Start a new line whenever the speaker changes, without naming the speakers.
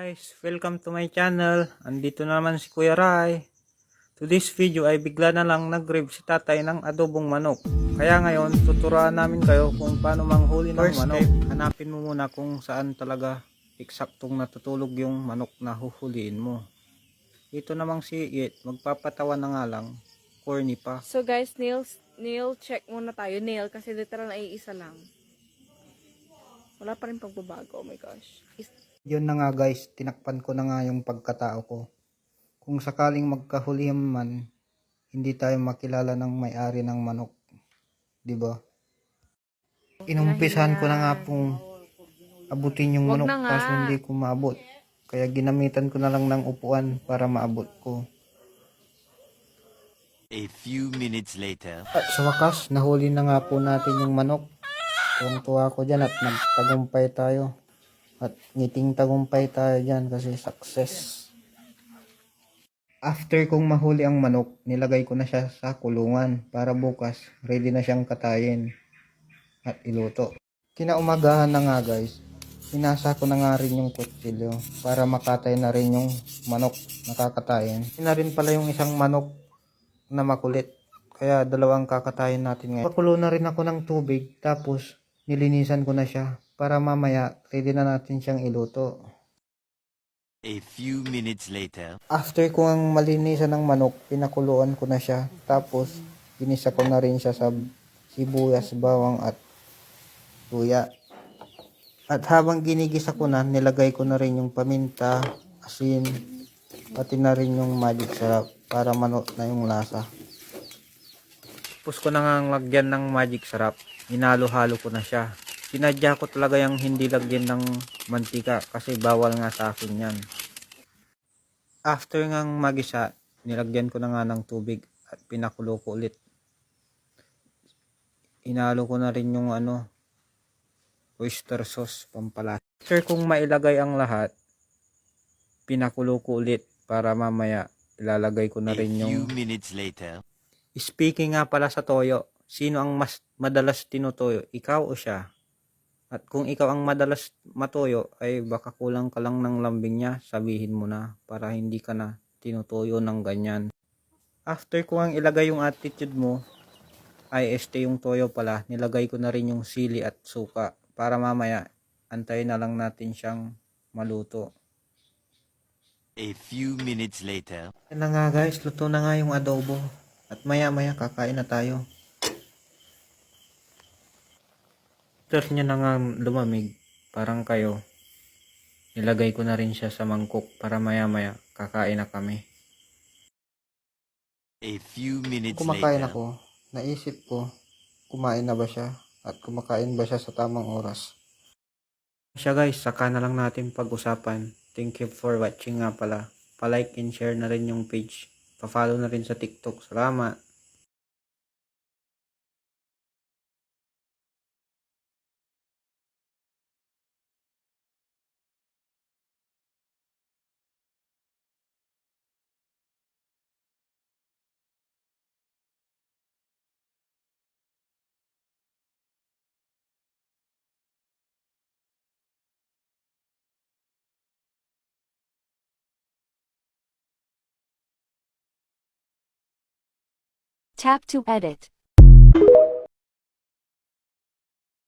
Guys, welcome to my channel. Andito na naman si Kuya Rai. To this video ay bigla na lang nag-rib si tatay ng adobong manok. Kaya ngayon, tuturuan namin kayo kung paano manghuli ng manok. Hanapin mo muna kung saan talaga eksaktong natutulog yung manok na huhuliin mo. Ito namang si It, magpapatawa na nga lang. Corny pa.
So guys, nail check muna tayo. Nail kasi literal na iisa lang. Wala pa rin pagbabago. Oh my gosh.
Yun na nga guys, tinakpan ko na nga yung pagkatao ko. Kung sakaling magkahulihan man, hindi tayo makilala ng may-ari ng manok. Diba? Inumpisahan ko na nga pong abutin yung
Wag
manok
na nga.
kaso hindi ko maabot. Kaya ginamitan ko na lang ng upuan para maabot ko.
A few minutes later.
At sa wakas, nahuli na nga po natin yung manok. Tuwang-tuwa ko dyan at nagtagumpay tayo. At ngiting tagumpay tayo dyan kasi success. After kong mahuli ang manok, nilagay ko na siya sa kulungan para bukas ready na siyang katayin at iluto. Kinaumagahan na nga guys, hinasa ko na nga rin yung kutsilyo para makatay na rin yung manok na kakatayin. Yun na rin pala yung isang manok na makulit, kaya dalawang kakatayin natin ngayon. Pakulo na rin ako ng tubig tapos nilinisan ko na siya para mamaya ready na natin siyang iluto.
A few minutes later.
After ko ang malinisan ng manok, pinakuluan ko na siya. Tapos, ginisa ko na rin siya sa sibuyas, bawang at luya. At habang ginigisa ko na, nilagay ko na rin yung paminta, asin, pati na rin yung magic sarap para manok na yung lasa. Tapos ko na nga lagyan ng magic sarap. Hinalo-halo ko na siya. Sinadya ko talaga yung hindi lagyan ng mantika kasi bawal nga sa akin yan. After ngang magisa, nilagyan ko na nga ng tubig at pinakulo ko ulit. Inalo ko na rin yung oyster sauce pampalasa. After kong mailagay ang lahat, pinakulo ko ulit para mamaya ilalagay ko na
A
rin
few
yung...
minutes later.
Speaking nga pala sa toyo, sino ang mas madalas tinutoyo, ikaw o siya? At kung ikaw ang madalas matoyo, ay baka kulang ka lang ng lambing niya, sabihin mo na para hindi ka na tinutoyo ng ganyan. After ko ang ilagay yung attitude mo, ay yung toyo pala, nilagay ko na rin yung sili at suka para mamaya antayin na lang natin siyang maluto.
A few minutes later.
Yan na nga guys, luto na nga yung adobo at maya maya kakain na tayo. After niya na nga lumamig, parang kayo, nilagay ko na rin siya sa mangkok para maya maya kakain na kami.
A few minutes
Kumakain
later.
ako, naisip ko, kumain na ba siya at kumakain ba siya sa tamang oras. Siya guys, saka na lang natin pag-usapan. Thank you for watching nga pala. Pa-like and share na rin yung page. Pa-follow na rin sa TikTok. Salamat!
Tap to edit.